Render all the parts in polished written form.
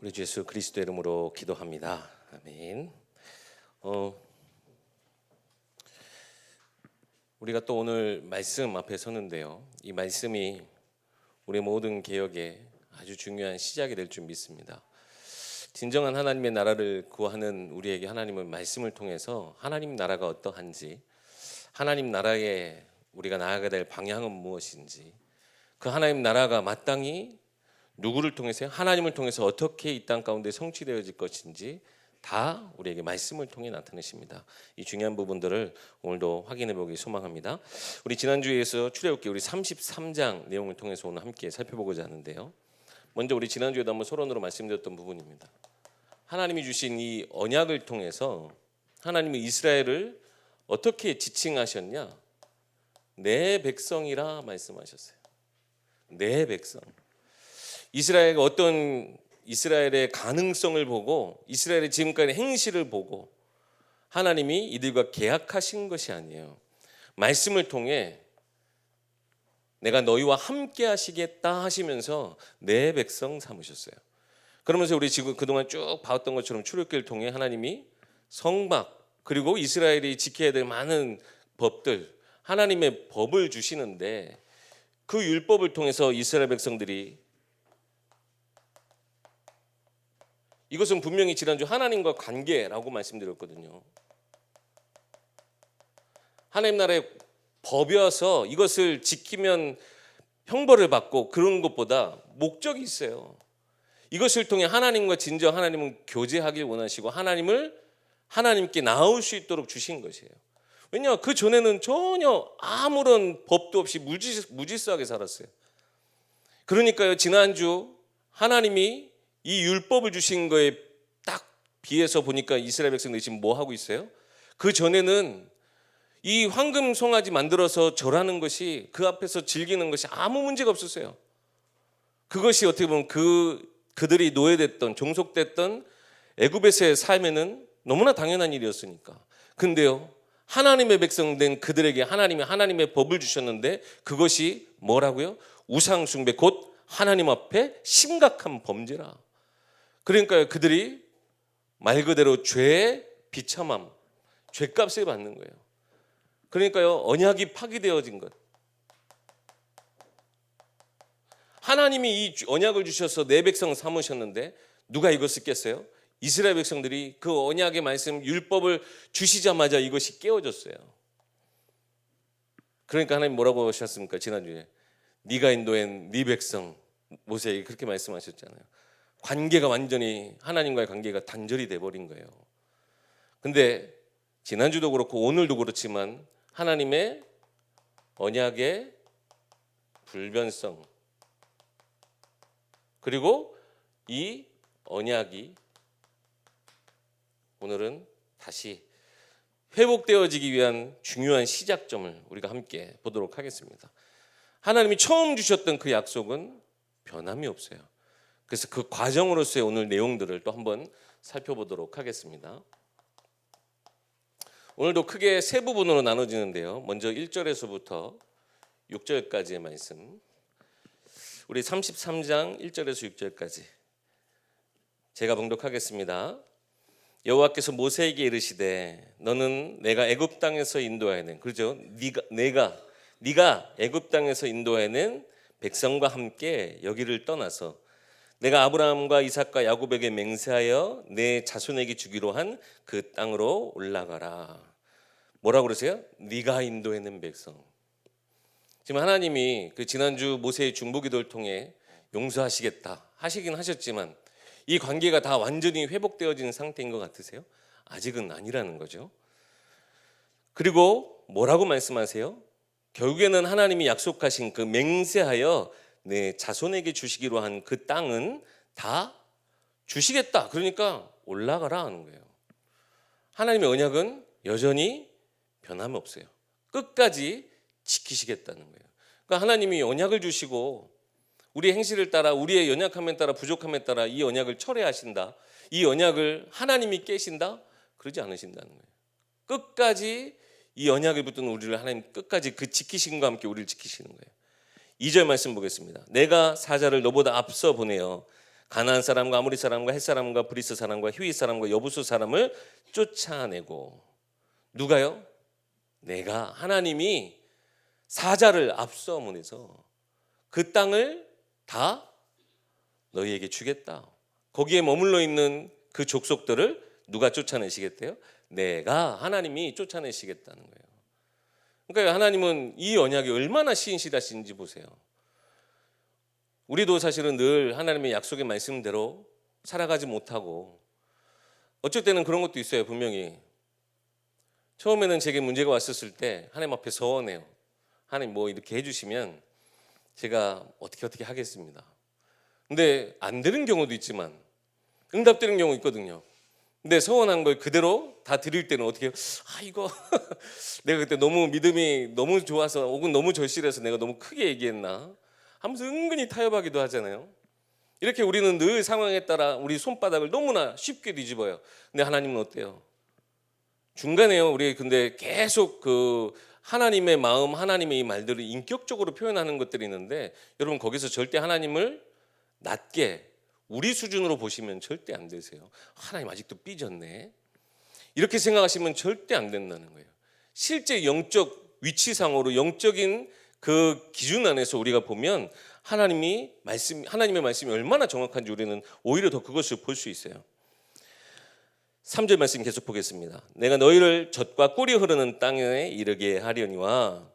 우리 주 예수 그리스도 이름으로 기도합니다. 아멘. 우리가 또 오늘 말씀 앞에 서는데요. 이 말씀이 우리 모든 개혁의 아주 중요한 시작이 될 줄 믿습니다. 진정한 하나님의 나라를 구하는 우리에게 하나님은 말씀을 통해서 하나님 나라가 어떠한지, 하나님 나라에 우리가 나아가야 될 방향은 무엇인지, 그 하나님 나라가 마땅히 누구를 통해서, 하나님을 통해서 어떻게 이 땅 가운데 성취되어질 것인지 다 우리에게 말씀을 통해 나타내십니다. 이 중요한 부분들을 오늘도 확인해 보기 소망합니다. 우리 지난주에서 출애굽기 우리 33장 내용을 통해서 오늘 함께 살펴보고자 하는데요. 먼저 우리 지난주에도 한번 서론으로 말씀드렸던 부분입니다. 하나님이 주신 이 언약을 통해서 하나님은 이스라엘을 어떻게 지칭하셨냐? 내 백성이라 말씀하셨어요. 내 백성. 이스라엘가 어떤 이스라엘의 가능성을 보고 이스라엘의 지금까지 행실을 보고 하나님이 이들과 계약하신 것이 아니에요. 말씀을 통해 내가 너희와 함께 하시겠다 하시면서 내 백성 삼으셨어요. 그러면서 우리 지금 그동안 쭉 봐왔던 것처럼 출애굽기를 통해 하나님이 성막 그리고 이스라엘이 지켜야 될 많은 법들, 하나님의 법을 주시는데 그 율법을 통해서 이스라엘 백성들이, 이것은 분명히 지난주 하나님과 관계라고 말씀드렸거든요. 하나님 나라의 법이어서 이것을 지키면 형벌을 받고 그런 것보다 목적이 있어요. 이것을 통해 하나님과 진정 하나님은 교제하길 원하시고 하나님께 나올 수 있도록 주신 것이에요. 왜냐? 그 전에는 전혀 아무런 법도 없이 무질서하게 살았어요. 그러니까요, 지난주 하나님이 이 율법을 주신 거에 딱 비해서 보니까 이스라엘 백성들이 지금 뭐 하고 있어요? 그 전에는 이 황금 송아지 만들어서 절하는 것이, 그 앞에서 즐기는 것이 아무 문제가 없었어요. 그것이 어떻게 보면 그들이 노예됐던, 종속됐던 애굽에서의 삶에는 너무나 당연한 일이었으니까. 근데요, 하나님의 백성 된 그들에게 하나님의 법을 주셨는데 그것이 뭐라고요? 우상 숭배, 곧 하나님 앞에 심각한 범죄라. 그러니까 그들이 말 그대로 죄의 비참함, 죄값을 받는 거예요. 그러니까요, 언약이 파기되어진 것. 하나님이 이 언약을 주셔서 내 백성 삼으셨는데 누가 이거 쓰겠어요? 이스라엘 백성들이 그 언약의 말씀, 율법을 주시자마자 이것이 깨어졌어요. 그러니까 하나님 뭐라고 하셨습니까? 지난주에 네가 인도한 네 백성 모세에게 그렇게 말씀하셨잖아요. 관계가 완전히, 하나님과의 관계가 단절이 돼버린 거예요. 근데 지난주도 그렇고 오늘도 그렇지만 하나님의 언약의 불변성, 그리고 이 언약이 오늘은 다시 회복되어지기 위한 중요한 시작점을 우리가 함께 보도록 하겠습니다. 하나님이 처음 주셨던 그 약속은 변함이 없어요. 그래서 그 과정으로서의 오늘 내용들을 또 한번 살펴보도록 하겠습니다. 오늘도 크게 세 부분으로 나눠지는데요. 먼저 1절에서부터 6절까지의 말씀, 우리 33장 1절에서 6절까지 제가 봉독하겠습니다. 여호와께서 모세에게 이르시되 너는 내가 애굽 땅에서 인도하여낸, 그렇죠? 네가 애굽 땅에서 인도하여낸 백성과 함께 여기를 떠나서 내가 아브라함과 이삭과 야곱에게 맹세하여 내 자손에게 주기로 한 그 땅으로 올라가라. 뭐라고 그러세요? 네가 인도해낸 백성. 지금 하나님이 그 지난주 모세의 중보기도를 통해 용서하시겠다 하시긴 하셨지만 이 관계가 다 완전히 회복되어진 상태인 것 같으세요? 아직은 아니라는 거죠. 그리고 뭐라고 말씀하세요? 결국에는 하나님이 약속하신 그 맹세하여 내 자손에게 주시기로 한 그 땅은 다 주시겠다. 그러니까 올라가라 하는 거예요. 하나님의 언약은 여전히 변함없어요. 끝까지 지키시겠다는 거예요. 그러니까 하나님이 언약을 주시고 우리의 행실을 따라, 우리의 연약함에 따라, 부족함에 따라 이 언약을 철회하신다, 이 언약을 하나님이 깨신다, 그러지 않으신다는 거예요. 끝까지 이 언약을 붙든 우리를 하나님 끝까지 그 지키심과 함께 우리를 지키시는 거예요. 2절 말씀 보겠습니다. 내가 사자를 너보다 앞서 보내어 가나안 사람과 아모리 사람과 헷 사람과 브리스 사람과 히윗 사람과 여부수 사람을 쫓아내고. 누가요? 내가, 하나님이 사자를 압수함으로써 그 땅을 다 너희에게 주겠다. 거기에 머물러 있는 그 족속들을 누가 쫓아내시겠대요? 내가, 하나님이 쫓아내시겠다는 거예요. 그러니까 하나님은 이 언약이 얼마나 신실하신지 보세요. 우리도 사실은 늘 하나님의 약속의 말씀대로 살아가지 못하고 어쩔 때는 그런 것도 있어요. 분명히 처음에는 제게 문제가 왔었을 때 하나님 앞에 서원해요. 하나님 뭐 이렇게 해주시면 제가 어떻게 하겠습니다. 근데 안 되는 경우도 있지만 응답되는 경우 있거든요. 근데 서원한 걸 그대로 다 드릴 때는 어떻게 해요? 이거 내가 그때 너무 믿음이 너무 좋아서 혹은 너무 절실해서 내가 너무 크게 얘기했나 하면서 은근히 타협하기도 하잖아요. 이렇게 우리는 늘 상황에 따라 우리 손바닥을 너무나 쉽게 뒤집어요. 근데 하나님은 어때요? 중간에요. 우리 근데 계속 그 하나님의 마음, 하나님의 이 말들을 인격적으로 표현하는 것들이 있는데 여러분 거기서 절대 하나님을 낮게 우리 수준으로 보시면 절대 안 되세요. 하나님 아직도 삐졌네. 이렇게 생각하시면 절대 안 된다는 거예요. 실제 영적 위치상으로 영적인 그 기준 안에서 우리가 보면 하나님의 말씀이 얼마나 정확한지 우리는 오히려 더 그것을 볼 수 있어요. 3절 말씀 계속 보겠습니다. 내가 너희를 젖과 꿀이 흐르는 땅에 이르게 하려니와,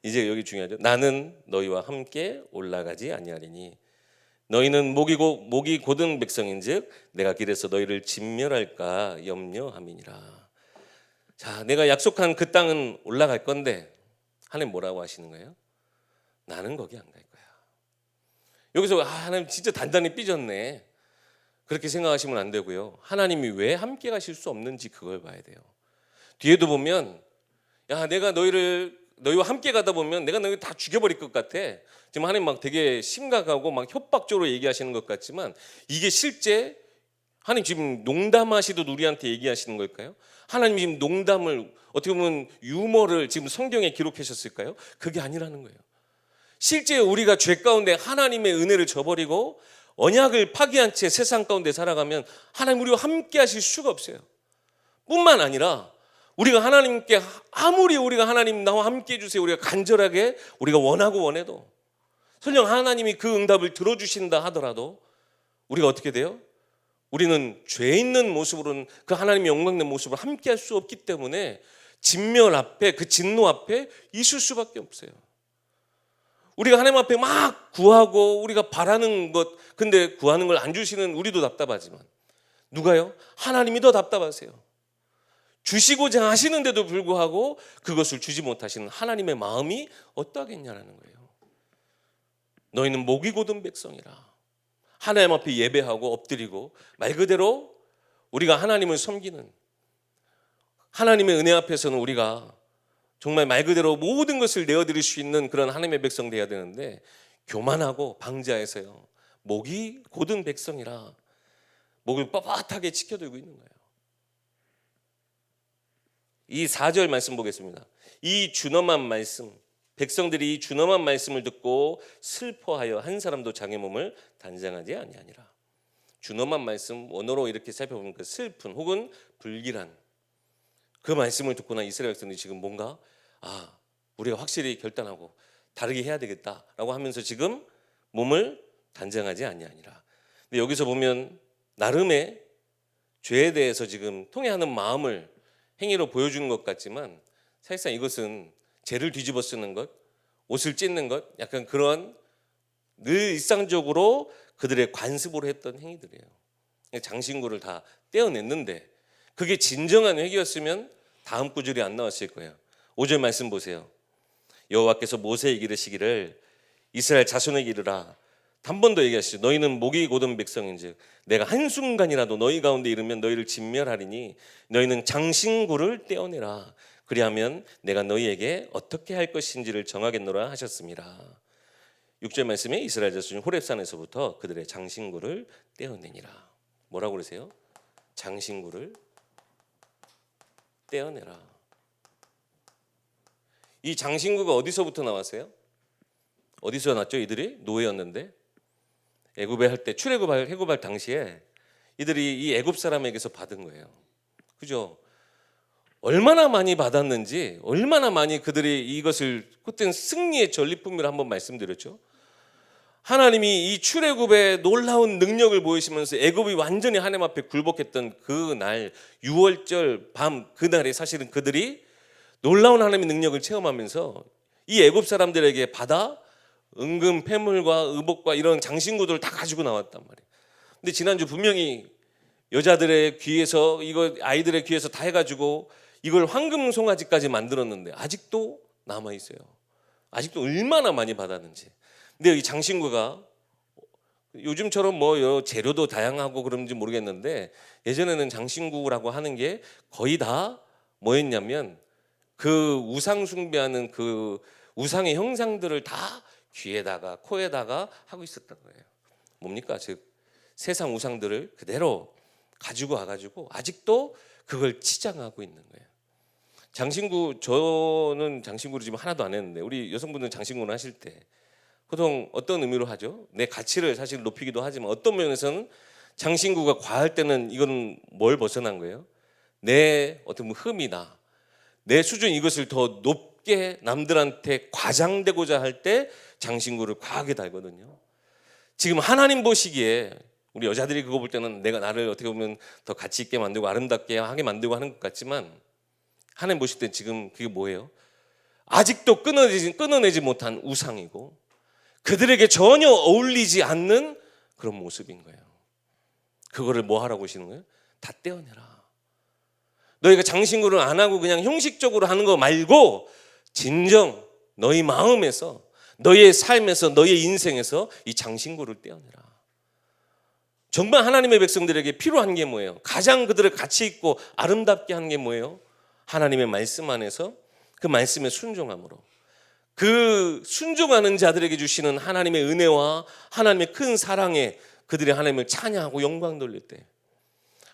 이제 여기 중요하죠. 나는 너희와 함께 올라가지 아니하리니 너희는 목이 곧은 백성인즉 내가 길에서 너희를 진멸할까 염려함이니라. 자, 내가 약속한 그 땅은 올라갈 건데 하나님 뭐라고 하시는 거예요? 나는 거기 안 갈 거야. 여기서 하나님 진짜 단단히 삐졌네, 그렇게 생각하시면 안 되고요. 하나님이 왜 함께 가실 수 없는지 그걸 봐야 돼요. 뒤에도 보면 내가 너희와 함께 가다 보면 내가 너희 다 죽여버릴 것 같아. 지금 하나님 막 되게 심각하고 막 협박적으로 얘기하시는 것 같지만 이게 실제 하나님 지금 농담하시듯 우리한테 얘기하시는 걸까요? 하나님 지금 농담을 어떻게 보면 유머를 지금 성경에 기록하셨을까요? 그게 아니라는 거예요. 실제 우리가 죄 가운데 하나님의 은혜를 저버리고 언약을 파기한 채 세상 가운데 살아가면 하나님 우리와 함께 하실 수가 없어요. 뿐만 아니라 우리가 하나님께 아무리 우리가 하나님 나와 함께 해주세요 우리가 간절하게 우리가 원해도 설령 하나님이 그 응답을 들어주신다 하더라도 우리가 어떻게 돼요? 우리는 죄 있는 모습으로는 그 하나님의 영광된 모습을 함께 할 수 없기 때문에 진멸 앞에, 그 진노 앞에 있을 수밖에 없어요. 우리가 하나님 앞에 막 구하고 우리가 바라는 것, 근데 구하는 걸 안 주시는 우리도 답답하지만 누가요? 하나님이 더 답답하세요. 주시고자 하시는데도 불구하고 그것을 주지 못하시는 하나님의 마음이 어떠하겠냐라는 거예요. 너희는 목이 곧은 백성이라. 하나님 앞에 예배하고 엎드리고 말 그대로 우리가 하나님을 섬기는, 하나님의 은혜 앞에서는 우리가 정말 말 그대로 모든 것을 내어드릴 수 있는 그런 하나님의 백성 되어야 되는데 교만하고 방자해서요 목이 곧은 백성이라 목을 뻣뻣하게 지켜들고 있는 거예요. 이 4절 말씀 보겠습니다. 이 준엄한 말씀, 백성들이 이 준엄한 말씀을 듣고 슬퍼하여 한 사람도 자기 몸을 단장하지 아니하니라. 준엄한 말씀, 원어로 이렇게 살펴보면 그 슬픈 혹은 불길한 그 말씀을 듣고 난 이스라엘 백성들이 지금 뭔가 우리가 확실히 결단하고 다르게 해야 되겠다라고 하면서 지금 몸을 단장하지 아니하니라. 근데 여기서 보면 나름의 죄에 대해서 지금 통회하는 마음을 행위로 보여주는 것 같지만 사실상 이것은 죄를 뒤집어 쓰는 것, 옷을 찢는 것, 약간 그런 늘 일상적으로 그들의 관습으로 했던 행위들이에요. 장신구를 다 떼어냈는데 그게 진정한 회개였으면 다음 구절이 안 나왔을 거예요. 5절 말씀 보세요. 여호와께서 모세에게 이르시기를 이스라엘 자손에게 이르라. 한 번 더 얘기하시죠. 너희는 목이 곧은 백성인즉 내가 한순간이라도 너희 가운데 이르면 너희를 진멸하리니 너희는 장신구를 떼어내라. 그리하면 내가 너희에게 어떻게 할 것인지를 정하겠노라 하셨습니다. 6절 말씀에 이스라엘 자손이 호렙산에서부터 그들의 장신구를 떼어내니라. 뭐라고 그러세요? 장신구를 떼어내라. 이 장신구가 어디서부터 나왔어요? 어디서 났죠? 이들이 노예였는데 애굽에 할 때 해굽할 당시에 이들이 이 애굽 사람에게서 받은 거예요. 그죠? 얼마나 많이 받았는지, 얼마나 많이 그들이 이것을 그때는 승리의 전리품이라 한번 말씀드렸죠. 하나님이 이 출애굽의 놀라운 능력을 보이시면서 애굽이 완전히 하나님 앞에 굴복했던 그 날, 6월절 밤 그날에 사실은 그들이 놀라운 하나님의 능력을 체험하면서 이 애굽 사람들에게 받아 은금, 폐물과 의복과 이런 장신구들을 다 가지고 나왔단 말이에요. 근데 지난주 분명히 여자들의 귀에서 이거 아이들의 귀에서 다 해가지고 이걸 황금 송아지까지 만들었는데 아직도 남아 있어요. 아직도 얼마나 많이 받았는지. 근데 이 장신구가 요즘처럼 뭐 재료도 다양하고 그런지 모르겠는데 예전에는 장신구라고 하는 게 거의 다 뭐였냐면 그 우상 숭배하는 그 우상의 형상들을 다 귀에다가 코에다가 하고 있었던 거예요. 뭡니까? 즉 세상 우상들을 그대로 가지고 와가지고 아직도 그걸 치장하고 있는 거예요. 장신구, 저는 장신구를 지금 하나도 안 했는데 우리 여성분들은 장신구를 하실 때 보통 어떤 의미로 하죠? 내 가치를 사실 높이기도 하지만 어떤 면에서는 장신구가 과할 때는 이건 뭘 벗어난 거예요? 내 어떤 흠이나 내 수준 이것을 더 높게 남들한테 과장되고자 할 때 장신구를 과하게 달거든요. 지금 하나님 보시기에 우리 여자들이 그거 볼 때는 내가 나를 어떻게 보면 더 가치 있게 만들고 아름답게 하게 만들고 하는 것 같지만 하나님 보실 때 지금 그게 뭐예요? 아직도 끊어내지 못한 우상이고 그들에게 전혀 어울리지 않는 그런 모습인 거예요. 그거를 뭐 하라고 하시는 거예요? 다 떼어내라. 너희가 장신구를 안 하고 그냥 형식적으로 하는 거 말고 진정 너희 마음에서 너희의 삶에서 너희의 인생에서 이 장신구를 떼어내라. 정말 하나님의 백성들에게 필요한 게 뭐예요? 가장 그들을 가치 있고 아름답게 하는 게 뭐예요? 하나님의 말씀 안에서 그 말씀에 순종함으로 그 순종하는 자들에게 주시는 하나님의 은혜와 하나님의 큰 사랑에 그들이 하나님을 찬양하고 영광 돌릴 때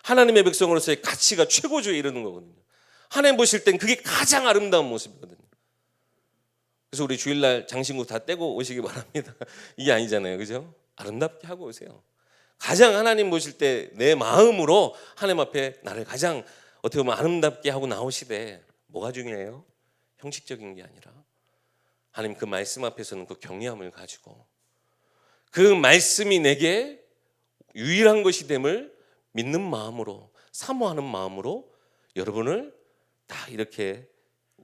하나님의 백성으로서의 가치가 최고조에 이르는 거거든요. 하나님 보실 땐 그게 가장 아름다운 모습이거든요. 그래서 우리 주일날 장신구 다 떼고 오시기 바랍니다. 이게 아니잖아요, 그죠? 아름답게 하고 오세요. 가장 하나님 보실 때 내 마음으로 하나님 앞에 나를 가장 어떻게 보면 아름답게 하고 나오시되 뭐가 중요해요? 형식적인 게 아니라 하나님 그 말씀 앞에서는 그 경외함을 가지고 그 말씀이 내게 유일한 것이 됨을 믿는 마음으로 사모하는 마음으로 여러분을 다 이렇게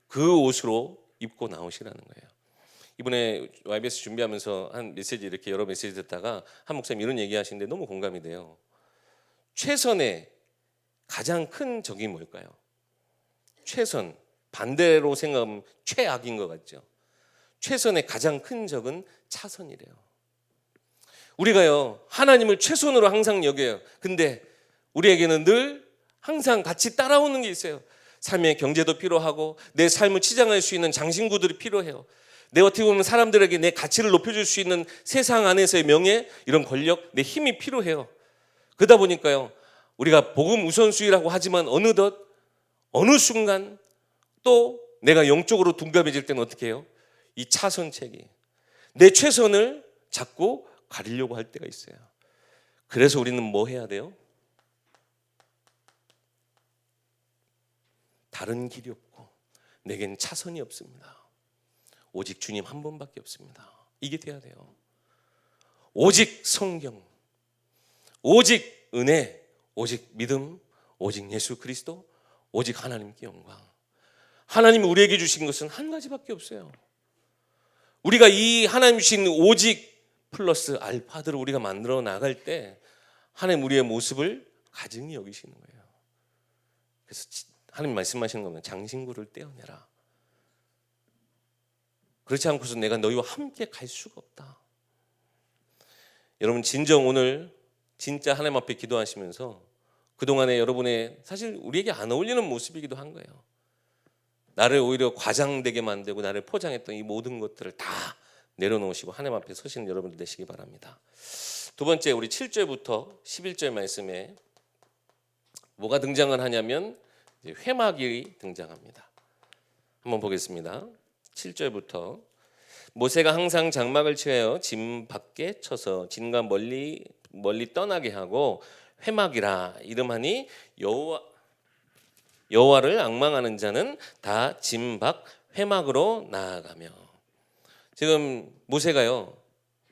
그 옷으로 입고 나오시라는 거예요. 이번에 YBS 준비하면서 한 메시지 이렇게 여러 메시지 듣다가 한 목사님 이런 얘기 하시는데 너무 공감이 돼요. 최선의 가장 큰 적이 뭘까요? 최선, 반대로 생각하면 최악인 것 같죠. 최선의 가장 큰 적은 차선이래요. 우리가요 하나님을 최선으로 항상 여겨요. 근데 우리에게는 늘 항상 같이 따라오는 게 있어요. 삶의 경제도 필요하고 내 삶을 치장할 수 있는 장신구들이 필요해요. 내 어떻게 보면 사람들에게 내 가치를 높여줄 수 있는 세상 안에서의 명예, 이런 권력, 내 힘이 필요해요. 그러다 보니까요 우리가 복음 우선순위라고 하지만 어느덧 어느 순간 또 내가 영적으로 둔감해질 때는 어떻게 해요? 이 차선책이 내 최선을 자꾸 가리려고 할 때가 있어요. 그래서 우리는 뭐 해야 돼요? 다른 길이 없고 내겐 차선이 없습니다. 오직 주님 한 분밖에 없습니다. 이게 돼야 돼요. 오직 성경, 오직 은혜, 오직 믿음, 오직 예수 그리스도, 오직 하나님께 영광. 하나님이 우리에게 주신 것은 한 가지밖에 없어요. 우리가 이 하나님 주신 오직 플러스 알파들을 우리가 만들어 나갈 때 하나님 우리의 모습을 가증히 여기시는 거예요. 그래서 하나님 말씀하시는 겁니다. 장신구를 떼어내라. 그렇지 않고서 내가 너희와 함께 갈 수가 없다. 여러분 진정 오늘 진짜 하나님 앞에 기도하시면서 그동안에 여러분의 사실 우리에게 안 어울리는 모습이기도 한 거예요. 나를 오히려 과장되게 만들고 나를 포장했던 이 모든 것들을 다 내려놓으시고 하나님 앞에 서시는 여러분들 되시기 바랍니다. 두 번째 우리 7절부터 11절 말씀에 뭐가 등장을 하냐면 회막이 등장합니다. 한번 보겠습니다. 7절부터 모세가 항상 장막을 취하여 진 밖에 쳐서 진과 멀리 떠나게 하고 회막이라 이름하니 여호와를 앙망하는 자는 다 진 밖 회막으로 나아가며. 지금 모세가요,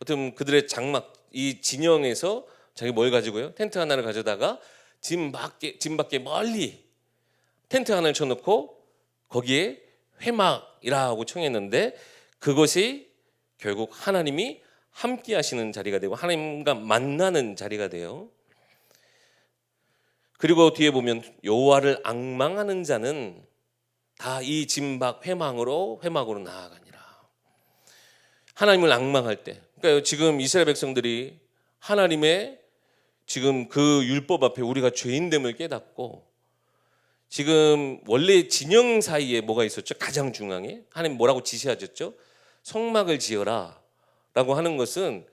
어떤 그들의 장막 이 진영에서 자기 뭘 가지고요, 텐트 하나를 가져다가 진 밖에 멀리 텐트 하나를 쳐놓고 거기에 회막이라고 청했는데, 그것이 결국 하나님이 함께 하시는 자리가 되고 하나님과 만나는 자리가 돼요. 그리고 뒤에 보면 여호와를 앙망하는 자는 다 이 진 밖 회막으로 나아가니라. 하나님을 앙망할 때, 그러니까 지금 이스라엘 백성들이 하나님의 지금 그 율법 앞에 우리가 죄인됨을 깨닫고, 지금 원래 진영 사이에 뭐가 있었죠? 가장 중앙에 하나님 뭐라고 지시하셨죠? 성막을 지어라 라고 하는 것은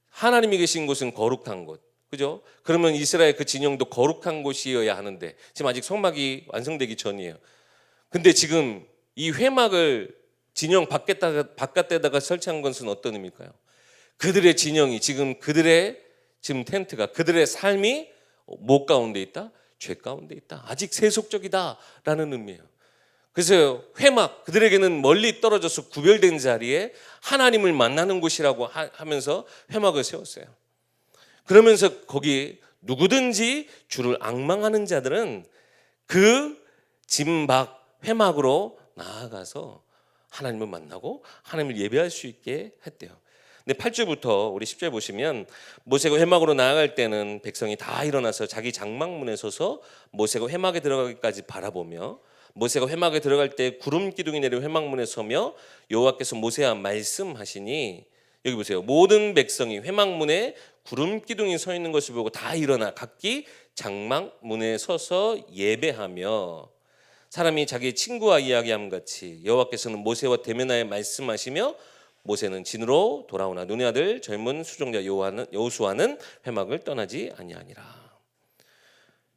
하나님이 계신 곳은 거룩한 곳, 그죠? 그러면 이스라엘 그 진영도 거룩한 곳이어야 하는데 지금 아직 성막이 완성되기 전이에요. 근데 지금 이 회막을 진영 바깥에다가 설치한 것은 어떤 의미일까요? 그들의 진영이 지금 그들의 지금 텐트가 그들의 삶이 뭐 가운데 있다? 죄 가운데 있다. 아직 세속적이다라는 의미예요. 그래서 회막, 그들에게는 멀리 떨어져서 구별된 자리에 하나님을 만나는 곳이라고 하면서 회막을 세웠어요. 그러면서 거기 누구든지 주를 앙망하는 자들은 그 진 밖 회막으로 나아가서 하나님을 만나고 하나님을 예배할 수 있게 했대요. 근데 8절부터 우리 10절 보시면 모세가 회막으로 나아갈 때는 백성이 다 일어나서 자기 장막문에 서서 모세가 회막에 들어가기까지 바라보며, 모세가 회막에 들어갈 때 구름 기둥이 내려 회막문에 서며 여호와께서 모세와 말씀하시니, 여기 보세요. 모든 백성이 회막문에 구름 기둥이 서 있는 것을 보고 다 일어나 각기 장막문에 서서 예배하며, 사람이 자기 친구와 이야기함 같이 여호와께서는 모세와 대면하여 말씀하시며 모세는 진으로 돌아오나 눈의 아들 젊은 수종자 여호수아는 회막을 떠나지 아니하니라.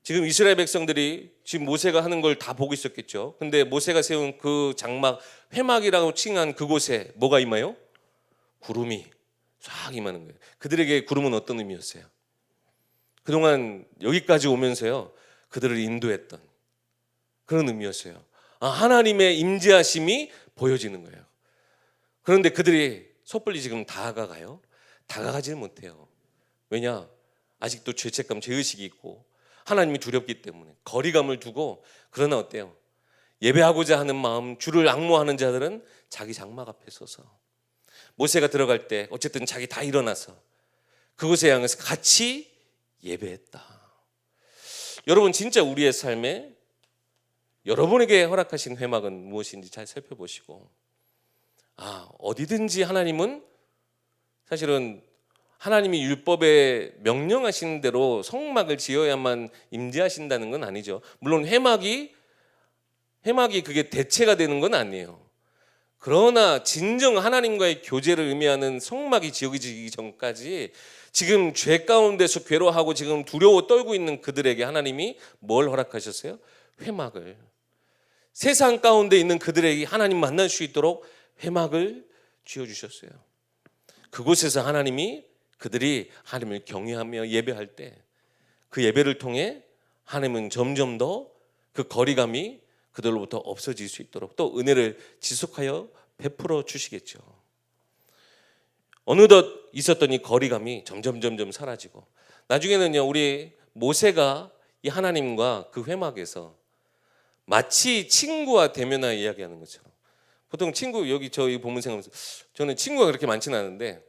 지금 이스라엘 백성들이 지금 모세가 하는 걸 다 보고 있었겠죠. 근데 모세가 세운 그 장막 회막이라고 칭한 그곳에 뭐가 임해요? 구름이 쫙 임하는 거예요. 그들에게 구름은 어떤 의미였어요? 그동안 여기까지 오면서요, 그들을 인도했던 그런 의미였어요. 하나님의 임재하심이 보여지는 거예요. 그런데 그들이 섣불리 지금 다가가요? 다가가지는 못해요. 왜냐? 아직도 죄책감, 죄의식이 있고 하나님이 두렵기 때문에 거리감을 두고. 그러나 어때요? 예배하고자 하는 마음, 주를 앙모하는 자들은 자기 장막 앞에 서서, 모세가 들어갈 때 어쨌든 자기 다 일어나서 그곳에 향해서 같이 예배했다. 여러분, 진짜 우리의 삶에 여러분에게 허락하신 회막은 무엇인지 잘 살펴보시고, 어디든지 하나님은 사실은 하나님이 율법에 명령하신 대로 성막을 지어야만 임재하신다는 건 아니죠. 물론 회막이 그게 대체가 되는 건 아니에요. 그러나 진정 하나님과의 교제를 의미하는 성막이 지어지기 전까지 지금 죄 가운데서 괴로워하고 지금 두려워 떨고 있는 그들에게 하나님이 뭘 허락하셨어요? 회막을. 세상 가운데 있는 그들에게 하나님 만날 수 있도록 회막을 지어주셨어요. 그곳에서 그들이 하나님을 경외하며 예배할 때 그 예배를 통해 하나님은 점점 더 그 거리감이 그들로부터 없어질 수 있도록 또 은혜를 지속하여 베풀어 주시겠죠. 어느덧 있었던 이 거리감이 점점 사라지고, 나중에는요, 우리 모세가 이 하나님과 그 회막에서 마치 친구와 대면하여 이야기하는 것처럼, 보통 친구, 여기 저희 본문 생각하면서 저는 친구가 그렇게 많지는 않은데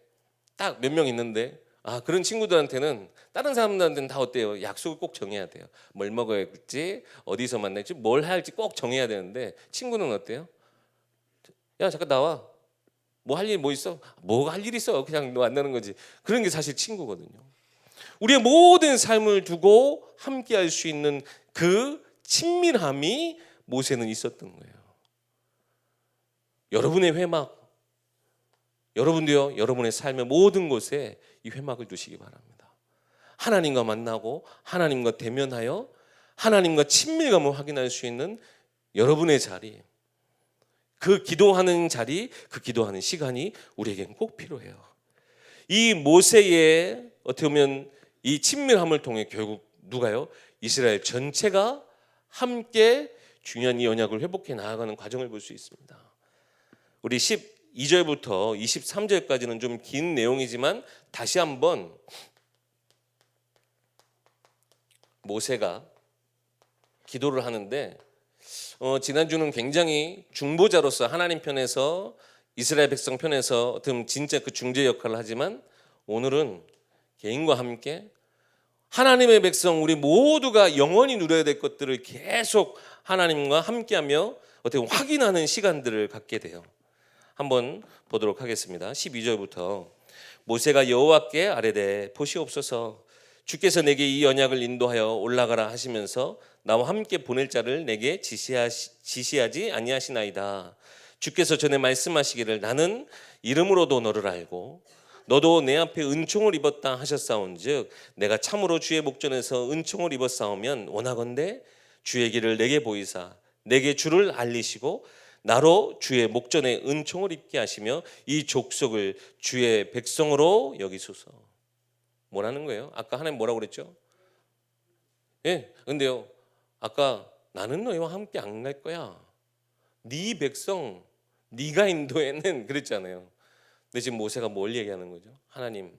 딱 몇 명 있는데, 그런 친구들한테는 다른 사람들한테는 다 어때요? 약속을 꼭 정해야 돼요. 뭘 먹어야지, 어디서 만날지, 뭘 할지 꼭 정해야 되는데 친구는 어때요? 야, 잠깐 나와. 뭐 할 일 뭐 있어? 뭐가 할 일 있어? 그냥 만나는 거지. 그런 게 사실 친구거든요. 우리의 모든 삶을 두고 함께 할 수 있는 그 친밀함이 모세는 있었던 거예요. 여러분의 회막, 여러분도요, 여러분의 삶의 모든 곳에 이 회막을 두시기 바랍니다. 하나님과 만나고 하나님과 대면하여 하나님과 친밀감을 확인할 수 있는 여러분의 자리, 그 기도하는 자리, 그 기도하는 시간이 우리에겐 꼭 필요해요. 이 모세의 어떻게 보면 이 친밀함을 통해 결국 누가요? 이스라엘 전체가 함께 중요한 이 언약을 회복해 나아가는 과정을 볼 수 있습니다. 우리 12절부터 23절까지는 좀 긴 내용이지만 다시 한번 모세가 기도를 하는데 지난주는 굉장히 중보자로서 하나님 편에서 이스라엘 백성 편에서 진짜 그 중재 역할을 하지만 오늘은 개인과 함께 하나님의 백성 우리 모두가 영원히 누려야 될 것들을 계속 하나님과 함께하며 어떻게 확인하는 시간들을 갖게 돼요. 한번 보도록 하겠습니다. 12절부터 모세가 여호와께 아뢰되 보시옵소서 주께서 내게 이 언약을 인도하여 올라가라 하시면서 나와 함께 보낼 자를 내게 지시하지 아니하시나이다. 주께서 전에 말씀하시기를 나는 이름으로도 너를 알고 너도 내 앞에 은총을 입었다 하셨사온즉 내가 참으로 주의 목전에서 은총을 입었사오면 원하건대 주의 길을 내게 보이사 내게 주를 알리시고 나로 주의 목전에 은총을 입게 하시며 이 족속을 주의 백성으로 여기소서. 뭐라는 거예요? 아까 하나님 뭐라고 그랬죠? 예, 근데요 아까 나는 너희와 함께 안 갈 거야. 네 백성 네가 인도에는 그랬잖아요. 근데 지금 모세가 뭘 얘기하는 거죠? 하나님,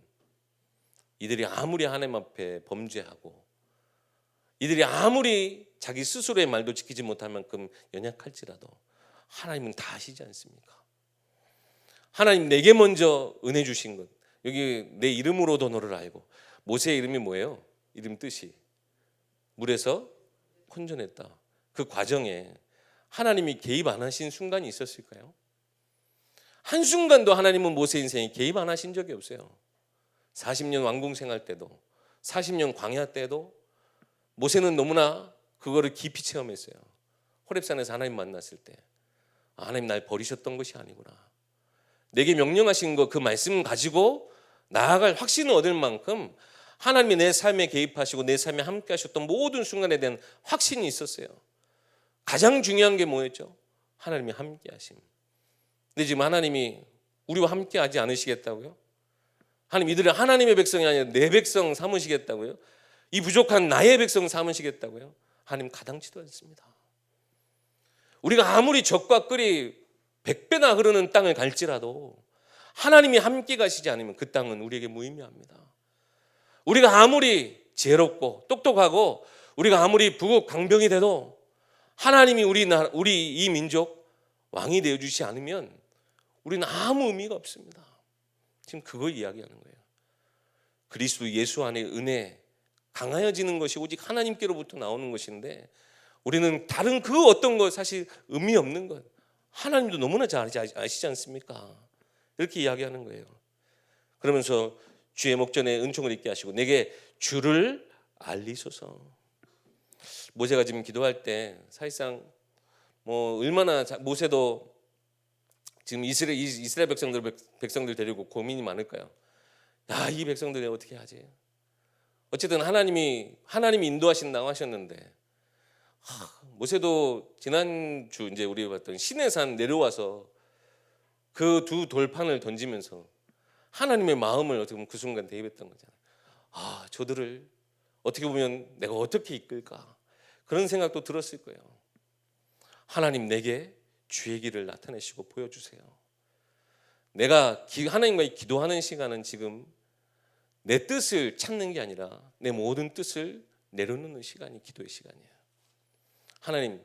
이들이 아무리 하나님 앞에 범죄하고 이들이 아무리 자기 스스로의 말도 지키지 못할 만큼 연약할지라도 하나님은 다 아시지 않습니까? 하나님 내게 먼저 은혜 주신 것, 여기 내 이름으로도 너를 알고. 모세의 이름이 뭐예요? 이름 뜻이 물에서 건져냈다. 그 과정에 하나님이 개입 안 하신 순간이 있었을까요? 한순간도 하나님은 모세 인생에 개입 안 하신 적이 없어요. 40년 왕궁 생활 때도 40년 광야 때도 모세는 너무나 그거를 깊이 체험했어요. 호렙산에서 하나님 만났을 때 하나님 날 버리셨던 것이 아니구나. 내게 명령하신 거 그 말씀 가지고 나아갈 확신을 얻을 만큼 하나님이 내 삶에 개입하시고 내 삶에 함께 하셨던 모든 순간에 대한 확신이 있었어요. 가장 중요한 게 뭐였죠? 하나님이 함께 하심. 근데 지금 하나님이 우리와 함께 하지 않으시겠다고요? 하나님 이들은 하나님의 백성이 아니라 내 백성 삼으시겠다고요? 이 부족한 나의 백성 삼으시겠다고요? 하나님 가당치도 않습니다. 우리가 아무리 적과 꿀이 100배나 흐르는 땅을 갈지라도 하나님이 함께 가시지 않으면 그 땅은 우리에게 무의미합니다. 우리가 아무리 지혜롭고 똑똑하고 우리가 아무리 부국 강병이 돼도 하나님이 우리 이 민족 왕이 되어주지 않으면 우리는 아무 의미가 없습니다. 지금 그걸 이야기하는 거예요. 그리스도 예수 안에 은혜 강하여지는 것이 오직 하나님께로부터 나오는 것인데 우리는 다른 그 어떤 것 사실 의미 없는 것 하나님도 너무나 잘 아시지 않습니까? 이렇게 이야기하는 거예요. 그러면서 주의 목전에 은총을 입게 하시고 내게 주를 알리소서. 모세가 지금 기도할 때 사실상 얼마나 모세도 지금 이스라엘 백성들 데리고 고민이 많을까요? 야, 이 백성들 어떻게 하지? 어쨌든 하나님이 인도하신다고 하셨는데 모세도 지난주 이제 우리가 봤던 시내산 내려와서 그 두 돌판을 던지면서 하나님의 마음을 어떻게 보면 그 순간 대입했던 거잖아요. 저들을 어떻게 보면 내가 어떻게 이끌까? 그런 생각도 들었을 거예요. 하나님 내게 주의 길을 나타내시고 보여주세요. 내가 하나님과 기도하는 시간은 지금 내 뜻을 찾는 게 아니라 내 모든 뜻을 내려놓는 시간이 기도의 시간이에요. 하나님,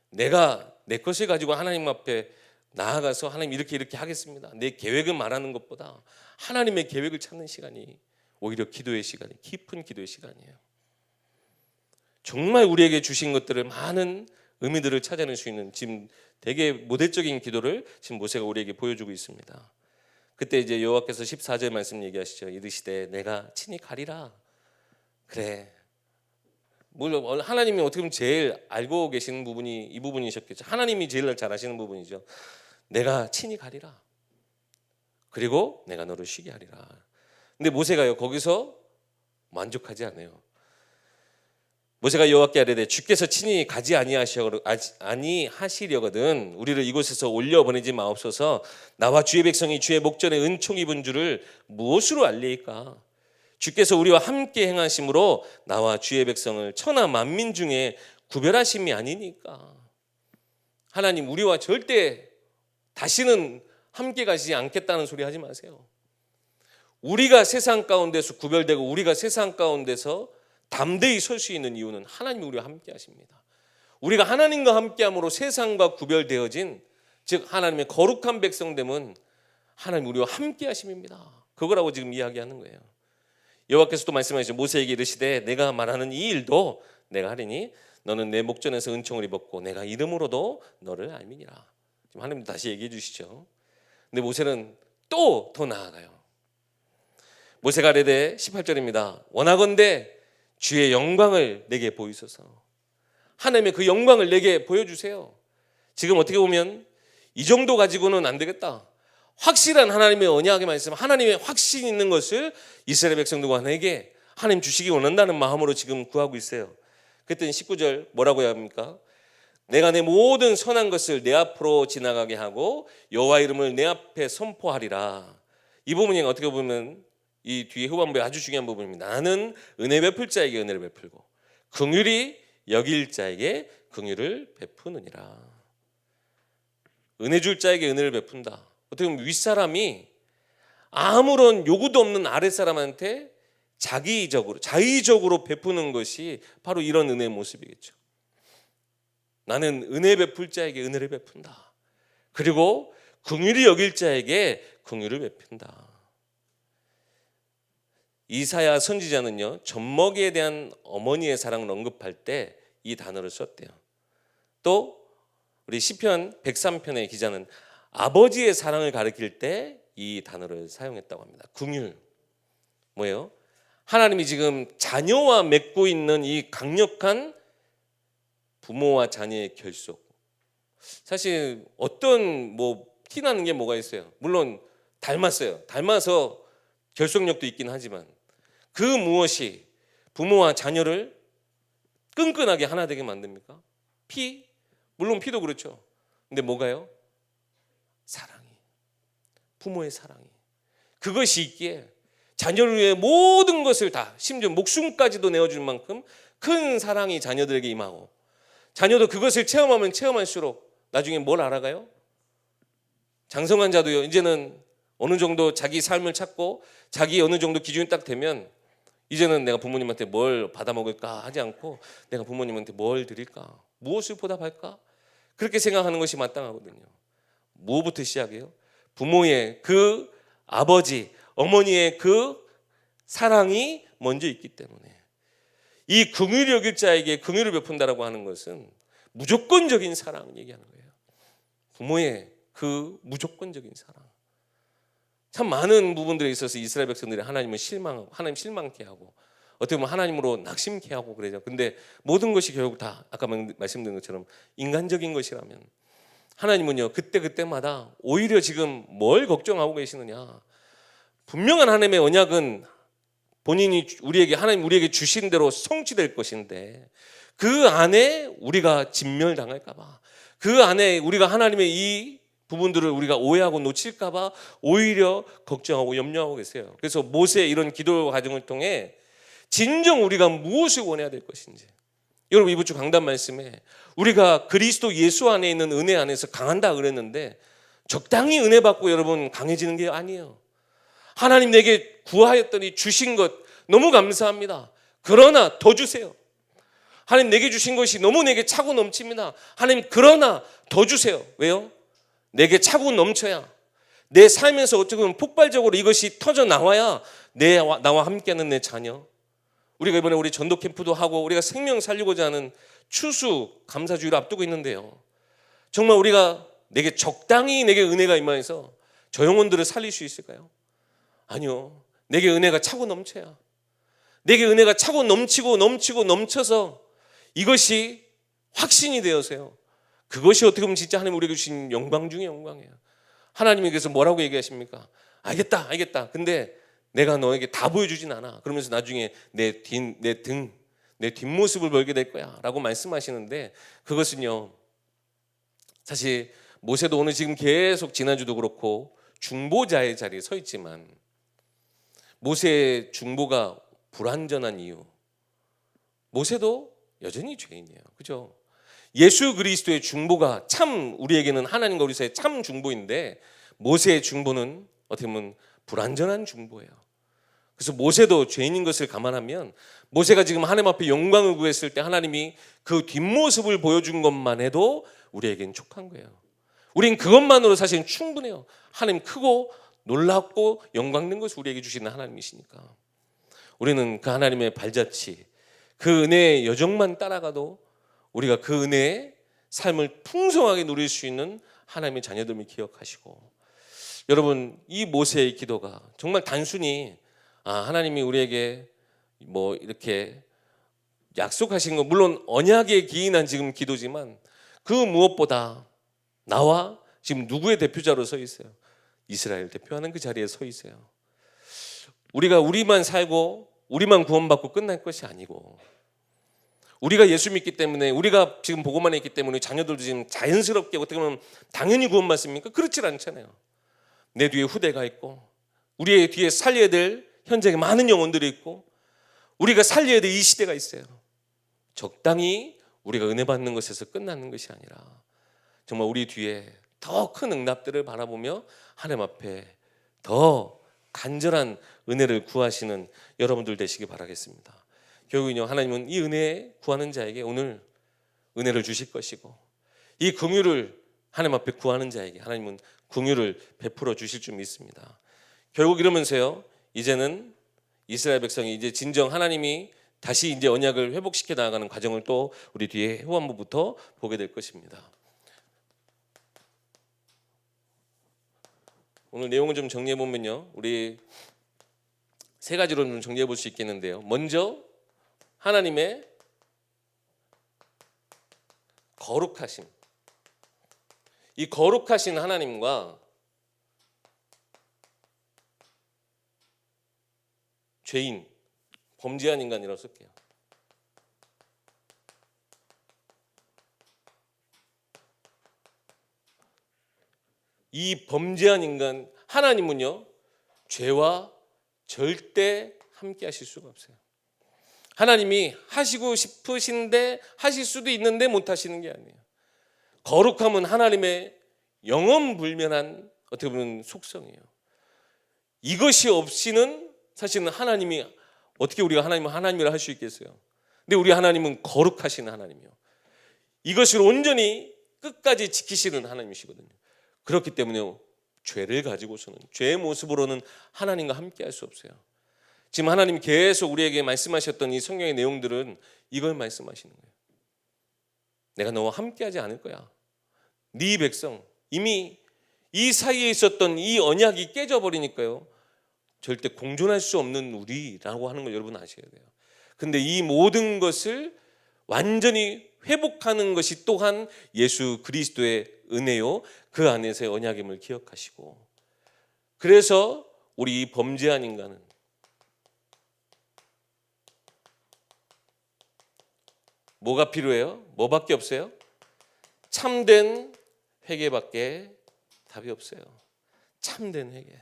내가 내 것을 가지고 하나님 앞에 나아가서 하나님 이렇게 하겠습니다. 내 계획을 말하는 것보다 하나님의 계획을 찾는 시간이 오히려 기도의 시간이 깊은 기도의 시간이에요. 정말 우리에게 주신 것들을 많은 의미들을 찾아낼 수 있는 지금 되게 모델적인 기도를 지금 모세가 우리에게 보여주고 있습니다. 그때 이제 여호와께서 14절 말씀 얘기하시죠. 이르시되 내가 친히 가리라. 그래. 물론 하나님이 어떻게 보면 제일 알고 계시는 부분이 이 부분이셨겠죠. 하나님이 제일 잘 아시는 부분이죠. 내가 친히 가리라. 그리고 내가 너를 쉬게 하리라. 근데 모세가요 거기서 만족하지 않아요. 모세가 여호와께 아뢰되 주께서 친히 가지 아니하시려거든 우리를 이곳에서 올려 보내지 마옵소서. 나와 주의 백성이 주의 목전에 은총 입은 줄을 무엇으로 알리이까? 주께서 우리와 함께 행하심으로 나와 주의 백성을 천하 만민 중에 구별하심이 아니니까. 하나님, 우리와 절대 다시는 함께 가시지 않겠다는 소리 하지 마세요. 우리가 세상 가운데서 구별되고 우리가 세상 가운데서 담대히 설 수 있는 이유는 하나님이 우리와 함께 하십니다. 우리가 하나님과 함께함으로 세상과 구별되어진, 즉 하나님의 거룩한 백성됨은 하나님 우리와 함께 하심입니다. 그거라고 지금 이야기하는 거예요. 여호와께서 또 말씀하시죠. 모세에게 이르시되 내가 말하는 이 일도 내가 하리니 너는 내 목전에서 은총을 입었고 내가 이름으로도 너를 알미니라. 지금 하나님 다시 얘기해 주시죠. 근데 모세는 또 더 나아가요. 모세가 아뢰되 18절입니다. 원하건대 주의 영광을 내게 보이소서. 하나님의 그 영광을 내게 보여주세요. 지금 어떻게 보면 이 정도 가지고는 안 되겠다. 확실한 하나님의 언약의 말씀, 하나님의 확신 있는 것을 이스라엘 백성들과 내게 하나님 주시기 원한다는 마음으로 지금 구하고 있어요. 그랬더니 19절 뭐라고 해야 합니까? 내가 내 모든 선한 것을 내 앞으로 지나가게 하고 여호와 이름을 내 앞에 선포하리라. 이 부분이 어떻게 보면 이 뒤에 후반부에 아주 중요한 부분입니다. 나는 은혜 베풀 자에게 은혜를 베풀고 긍휼히 여길 자에게 긍휼을 베푸느니라. 은혜 줄 자에게 은혜를 베푼다. 어떻게 보면 윗사람이 아무런 요구도 없는 아랫사람한테 자의적으로 베푸는 것이 바로 이런 은혜의 모습이겠죠. 나는 은혜 베풀 자에게 은혜를 베푼다. 그리고 긍휼히 여길 자에게 긍휼을 베푼다. 이사야 선지자는요, 젖먹이에 대한 어머니의 사랑을 언급할 때 이 단어를 썼대요. 또 우리 시편 103편의 기자는 아버지의 사랑을 가리킬 때 이 단어를 사용했다고 합니다. 긍휼. 뭐예요? 하나님이 지금 자녀와 맺고 있는 이 강력한 부모와 자녀의 결속. 사실 어떤 티나는 게 뭐가 있어요. 물론 닮았어요. 닮아서 결속력도 있긴 하지만 그 무엇이 부모와 자녀를 끈끈하게 하나 되게 만듭니까? 피? 물론 피도 그렇죠. 근데 뭐가요? 사랑이. 부모의 사랑이. 그것이 있기에 자녀를 위해 모든 것을 다, 심지어 목숨까지도 내어줄 만큼 큰 사랑이 자녀들에게 임하고, 자녀도 그것을 체험하면 체험할수록 나중에 뭘 알아가요? 장성한 자도요, 이제는 어느 정도 자기 삶을 찾고 자기 어느 정도 기준이 딱 되면 이제는 내가 부모님한테 뭘 받아 먹을까 하지 않고 내가 부모님한테 뭘 드릴까, 무엇을 보답할까, 그렇게 생각하는 것이 마땅하거든요. 무엇부터 시작해요? 부모의 그 아버지, 어머니의 그 사랑이 먼저 있기 때문에 이 긍휼히 여길 자에게 긍휼을 베푼다라고 하는 것은 무조건적인 사랑을 얘기하는 거예요. 부모의 그 무조건적인 사랑. 참 많은 부분들에 있어서 이스라엘 백성들이 하나님을 실망하고 하나님 실망케 하고 어떻게 보면 하나님으로 낙심케 하고 그러죠. 근데 모든 것이 결국 다 아까 말씀드린 것처럼 인간적인 것이라면 하나님은요, 그때마다 오히려 지금 뭘 걱정하고 계시느냐. 분명한 하나님의 언약은 본인이 하나님 우리에게 주신 대로 성취될 것인데 그 안에 우리가 진멸당할까 봐, 그 안에 우리가 하나님의 이 부분들을 우리가 오해하고 놓칠까 봐 오히려 걱정하고 염려하고 계세요. 그래서 모세의 이런 기도 과정을 통해 진정 우리가 무엇을 원해야 될 것인지, 여러분 이번 주 강단 말씀에 우리가 그리스도 예수 안에 있는 은혜 안에서 강한다 그랬는데 적당히 은혜 받고 여러분 강해지는 게 아니에요. 하나님 내게 구하였더니 주신 것 너무 감사합니다. 그러나 더 주세요. 하나님 내게 주신 것이 너무 내게 차고 넘칩니다. 하나님 그러나 더 주세요. 왜요? 내게 차고 넘쳐야 내 삶에서 어떻게 보면 폭발적으로 이것이 터져 나와야 나와 함께하는 내 자녀, 우리가 이번에 우리 전도 캠프도 하고 우리가 생명 살리고자 하는 추수 감사주의를 앞두고 있는데요, 정말 우리가 적당히 내게 은혜가 임하여서 저 영혼들을 살릴 수 있을까요? 아니요. 내게 은혜가 차고 넘쳐야, 내게 은혜가 차고 넘치고 넘쳐서 이것이 확신이 되어서요, 그것이 어떻게 보면 진짜 하나님 우리에게 주신 영광 중에 영광이에요. 하나님이 그래서 뭐라고 얘기하십니까? 알겠다. 근데 내가 너에게 다 보여주진 않아. 그러면서 나중에 내 등, 내 뒷모습을 보게 될 거야 라고 말씀하시는데, 그것은요 사실 모세도 오늘 지금 계속 지난주도 그렇고 중보자의 자리에 서 있지만, 모세의 중보가 불완전한 이유, 모세도 여전히 죄인이에요. 그죠? 예수 그리스도의 중보가 참 우리에게는 하나님과 우리 사이의 참 중보인데, 모세의 중보는 어떻게 보면 불완전한 중보예요. 그래서 모세도 죄인인 것을 감안하면, 모세가 지금 하나님 앞에 영광을 구했을 때 하나님이 그 뒷모습을 보여준 것만 해도 우리에겐 촉한 거예요. 우린 그것만으로 사실은 충분해요. 하나님 크고 놀랍고 영광된 것을 우리에게 주시는 하나님이시니까. 우리는 그 하나님의 발자취, 그 은혜의 여정만 따라가도 우리가 그 은혜의 삶을 풍성하게 누릴 수 있는 하나님의 자녀들을 기억하시고, 여러분 이 모세의 기도가 정말 단순히 하나님이 우리에게 뭐 이렇게 약속하신 거, 물론 언약에 기인한 지금 기도지만, 그 무엇보다 나와 지금 누구의 대표자로 서 있어요? 이스라엘 대표하는 그 자리에 서 있어요. 우리가 우리만 살고 우리만 구원받고 끝날 것이 아니고, 우리가 예수 믿기 때문에, 우리가 지금 복음만 있기 때문에 자녀들도 지금 자연스럽게 어떻게 보면 당연히 구원받습니까? 그렇지 않잖아요. 내 뒤에 후대가 있고, 우리의 뒤에 살려야 될 현장에 많은 영혼들이 있고, 우리가 살려야 될 이 시대가 있어요. 적당히 우리가 은혜 받는 것에서 끝나는 것이 아니라 정말 우리 뒤에 더 큰 응답들을 바라보며 하나님 앞에 더 간절한 은혜를 구하시는 여러분들 되시기 바라겠습니다. 결국은요, 하나님은 이 은혜 구하는 자에게 오늘 은혜를 주실 것이고, 이 긍휼을 하나님 앞에 구하는 자에게 하나님은 긍휼을 베풀어 주실 줄 믿습니다. 결국 이러면서요, 이제는 이스라엘 백성이 이제 진정 하나님이 다시 이제 언약을 회복시켜 나가는 과정을 또 우리 뒤에 후반부부터 보게 될 것입니다. 오늘 내용을 좀 정리해 보면요, 우리 세 가지로 좀 정리해 볼 수 있겠는데요. 먼저 하나님의 거룩하심, 이 거룩하신 하나님과 죄인, 범죄한 인간이라고 쓸게요. 이 범죄한 인간, 하나님은요 죄와 절대 함께 하실 수가 없어요. 하나님이 하시고 싶으신데 하실 수도 있는데 못 하시는 게 아니에요. 거룩함은 하나님의 영원불면한 어떻게 보면 속성이에요. 이것이 없이는 사실은 하나님이, 어떻게 우리가 하나님이라 할 수 있겠어요? 근데 우리 하나님은 거룩하신 하나님이요, 이것을 온전히 끝까지 지키시는 하나님이시거든요. 그렇기 때문에 죄를 가지고서는, 죄의 모습으로는 하나님과 함께 할 수 없어요. 지금 하나님이 계속 우리에게 말씀하셨던 이 성경의 내용들은 이걸 말씀하시는 거예요. 내가 너와 함께 하지 않을 거야. 네 백성, 이미 이 사이에 있었던 이 언약이 깨져버리니까요, 절대 공존할 수 없는 우리라고 하는 걸 여러분 아셔야 돼요. 근데 이 모든 것을 완전히 회복하는 것이 또한 예수 그리스도의 은혜요, 그 안에서의 언약임을 기억하시고, 그래서 우리 이 범죄한 인간은 뭐가 필요해요? 뭐밖에 없어요? 참된 회개밖에 답이 없어요. 참된 회개.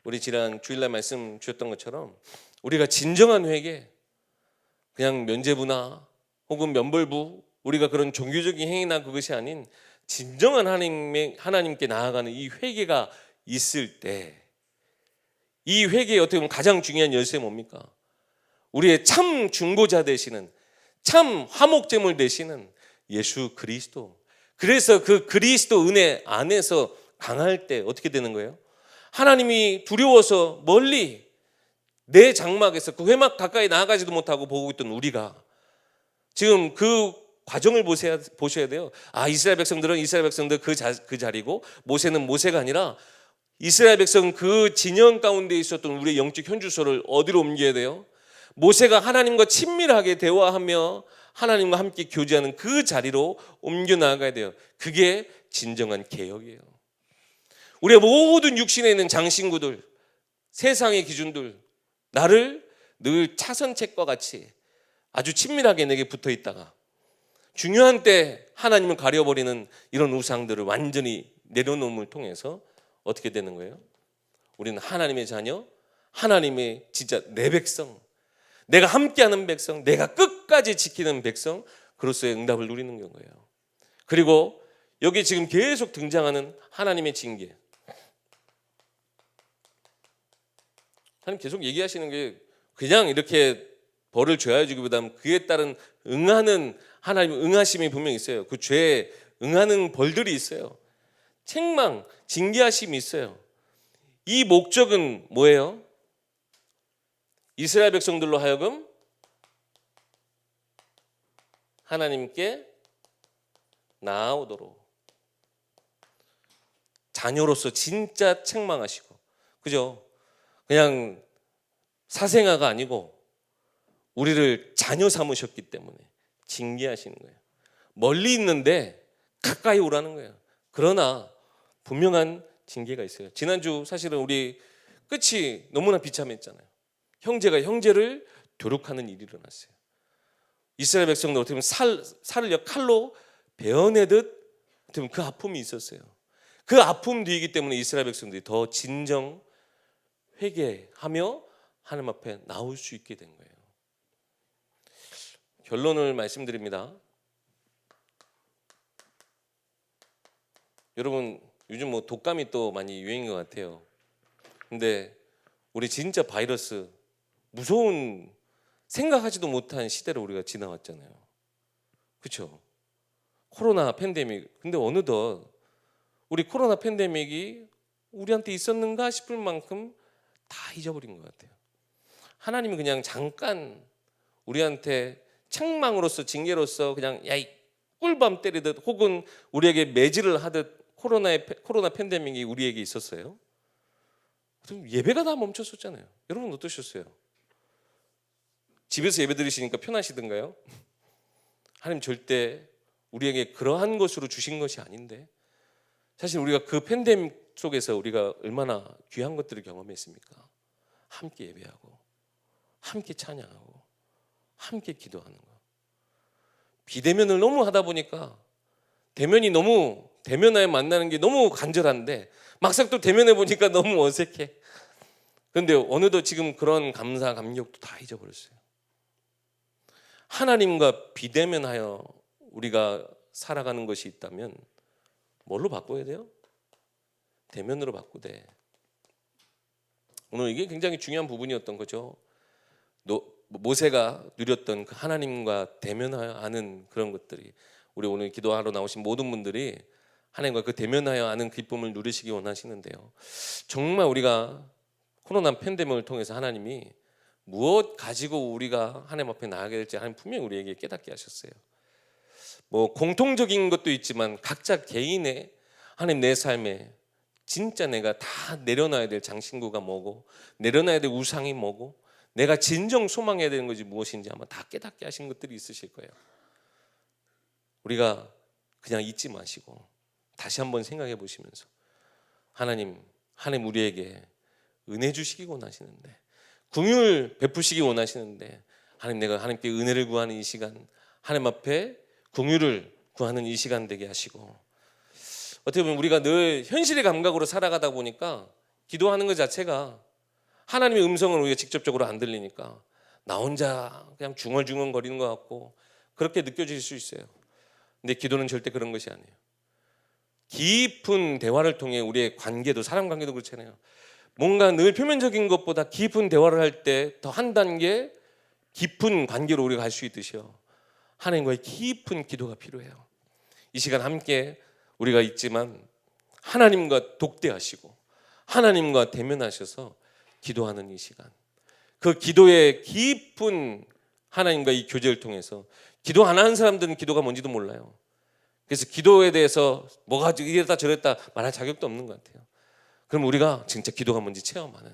우리 지난 주일날 말씀 주셨던 것처럼 우리가 진정한 회개, 그냥 면죄부나 혹은 면벌부, 우리가 그런 종교적인 행위나 그것이 아닌 진정한 하나님께 나아가는 이 회개가 있을 때, 이 회개에 어떻게 보면 가장 중요한 열쇠 뭡니까? 우리의 참 중보자 되시는, 참 화목제물 되시는 예수 그리스도. 그래서 그 그리스도 은혜 안에서 강할 때 어떻게 되는 거예요? 하나님이 두려워서 멀리 내 장막에서 그 회막 가까이 나아가지도 못하고 보고 있던 우리가 지금 그 과정을 보셔야 돼요. 이스라엘 백성들은 이스라엘 백성들 그 자리고, 모세는 모세가 아니라 이스라엘 백성 그 진영 가운데 있었던 우리의 영적 현주소를 어디로 옮겨야 돼요? 모세가 하나님과 친밀하게 대화하며 하나님과 함께 교제하는 그 자리로 옮겨 나가야 돼요. 그게 진정한 개혁이에요. 우리의 모든 육신에 있는 장신구들, 세상의 기준들, 나를 늘 차선책과 같이 아주 친밀하게 내게 붙어 있다가 중요한 때 하나님을 가려버리는 이런 우상들을 완전히 내려놓음을 통해서 어떻게 되는 거예요? 우리는 하나님의 자녀, 하나님의 진짜 내 백성, 내가 함께하는 백성, 내가 끝까지 지키는 백성, 그로서의 응답을 누리는 거예요. 그리고 여기 지금 계속 등장하는 하나님의 징계. 하나님 계속 얘기하시는 게 그냥 이렇게 벌을 줘야 주기보다는 그에 따른 응하는 하나님의 응하심이 분명히 있어요. 그 죄에 응하는 벌들이 있어요. 책망, 징계하심이 있어요. 이 목적은 뭐예요? 이스라엘 백성들로 하여금 하나님께 나아오도록 자녀로서 진짜 책망하시고, 그죠? 그냥 사생아가 아니고 우리를 자녀 삼으셨기 때문에 징계하시는 거예요. 멀리 있는데 가까이 오라는 거예요. 그러나 분명한 징계가 있어요. 지난주 사실은 우리 끝이 너무나 비참했잖아요. 형제가 형제를 도륙하는 일이 일어났어요. 이스라엘 백성들 어떻게 보면 살을 칼로 베어내듯 어떻게 보면 그 아픔이 있었어요. 그 아픔 뒤이기 때문에 이스라엘 백성들이 더 진정 회개하며 하나님 앞에 나올 수 있게 된 거예요. 결론을 말씀드립니다. 여러분 요즘 뭐 독감이 또 많이 유행인 것 같아요. 근데 우리 진짜 바이러스 무서운 생각하지도 못한 시대를 우리가 지나왔잖아요. 그렇죠? 코로나 팬데믹. 근데 어느덧 우리 코로나 팬데믹이 우리한테 있었는가 싶을 만큼 다 잊어버린 것 같아요. 하나님이 그냥 잠깐 우리한테 책망으로서 징계로서 그냥 야 이 꿀밤 때리듯 혹은 우리에게 매질을 하듯 코로나 팬데믹이 우리에게 있었어요. 그럼 예배가 다 멈췄었잖아요. 여러분 어떠셨어요? 집에서 예배 드리시니까 편하시던가요? 하나님 절대 우리에게 그러한 것으로 주신 것이 아닌데, 사실 우리가 그 팬데믹 속에서 우리가 얼마나 귀한 것들을 경험했습니까? 함께 예배하고 함께 찬양하고 함께 기도하는 거. 비대면을 너무 하다 보니까 대면하에 만나는 게 너무 간절한데 막상 또 대면해 보니까 너무 어색해. 그런데 어느덧 지금 그런 감사 감격도 다 잊어버렸어요. 하나님과 비대면하여 우리가 살아가는 것이 있다면 뭘로 바꿔야 돼요? 대면으로 바꾸되. 오늘 이게 굉장히 중요한 부분이었던 거죠. 모세가 누렸던 그 하나님과 대면하여 아는 그런 것들이, 우리 오늘 기도하러 나오신 모든 분들이 하나님과 그 대면하여 아는 기쁨을 누리시기 원하시는데요. 정말 우리가 코로나 팬데믹을 통해서 하나님이 무엇 가지고 우리가 하나님 앞에 나가게 될지 하나님 분명히 우리에게 깨닫게 하셨어요. 뭐 공통적인 것도 있지만 각자 개인의 하나님 내 삶에 진짜 내가 다 내려놔야 될 장신구가 뭐고 내려놔야 될 우상이 뭐고 내가 진정 소망해야 되는 것이 무엇인지 아마 다 깨닫게 하신 것들이 있으실 거예요. 우리가 그냥 잊지 마시고 다시 한번 생각해 보시면서 하나님 우리에게 은혜 주시기 원하시는데, 긍휼 베푸시기 원하시는데, 하나님 내가 하나님께 은혜를 구하는 이 시간, 하나님 앞에 긍휼을 구하는 이 시간 되게 하시고, 어떻게 보면 우리가 늘 현실의 감각으로 살아가다 보니까 기도하는 것 자체가 하나님의 음성을 우리가 직접적으로 안 들리니까 나 혼자 그냥 중얼중얼 거리는 것 같고 그렇게 느껴질 수 있어요. 근데 기도는 절대 그런 것이 아니에요. 깊은 대화를 통해 우리의 관계도, 사람 관계도 그렇잖아요. 뭔가 늘 표면적인 것보다 깊은 대화를 할 때 더 한 단계 깊은 관계로 우리가 갈 수 있듯이요, 하나님과의 깊은 기도가 필요해요. 이 시간 함께 우리가 있지만 하나님과 독대하시고 하나님과 대면하셔서 기도하는 이 시간, 그 기도의 깊은 하나님과 이 교제를 통해서, 기도 안 하는 사람들은 기도가 뭔지도 몰라요. 그래서 기도에 대해서 뭐가 이랬다 저랬다 말할 자격도 없는 것 같아요. 그럼 우리가 진짜 기도가 뭔지 체험하는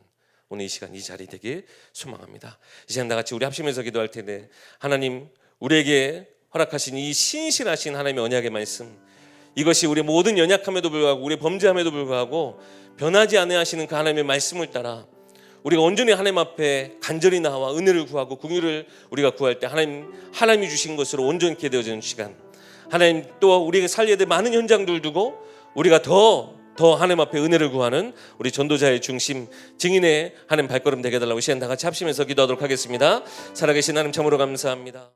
오늘 이 시간, 이 자리 되길 소망합니다. 이 시간 다 같이 우리 합심해서 기도할 텐데, 하나님 우리에게 허락하신 이 신실하신 하나님의 언약의 말씀, 이것이 우리 모든 연약함에도 불구하고 우리 범죄함에도 불구하고 변하지 않으 하시는 그 하나님의 말씀을 따라 우리가 온전히 하나님 앞에 간절히 나와 은혜를 구하고 긍휼을 우리가 구할 때 하나님이 주신 것으로 온전케 되어지는 시간, 하나님 또 우리가 살려야 될 많은 현장들 두고 우리가 더 하나님 앞에 은혜를 구하는 우리 전도자의 중심, 증인의 하나님 발걸음 되게 해달라고 시간 다 같이 합심해서 기도하도록 하겠습니다. 살아계신 하나님 참으로 감사합니다.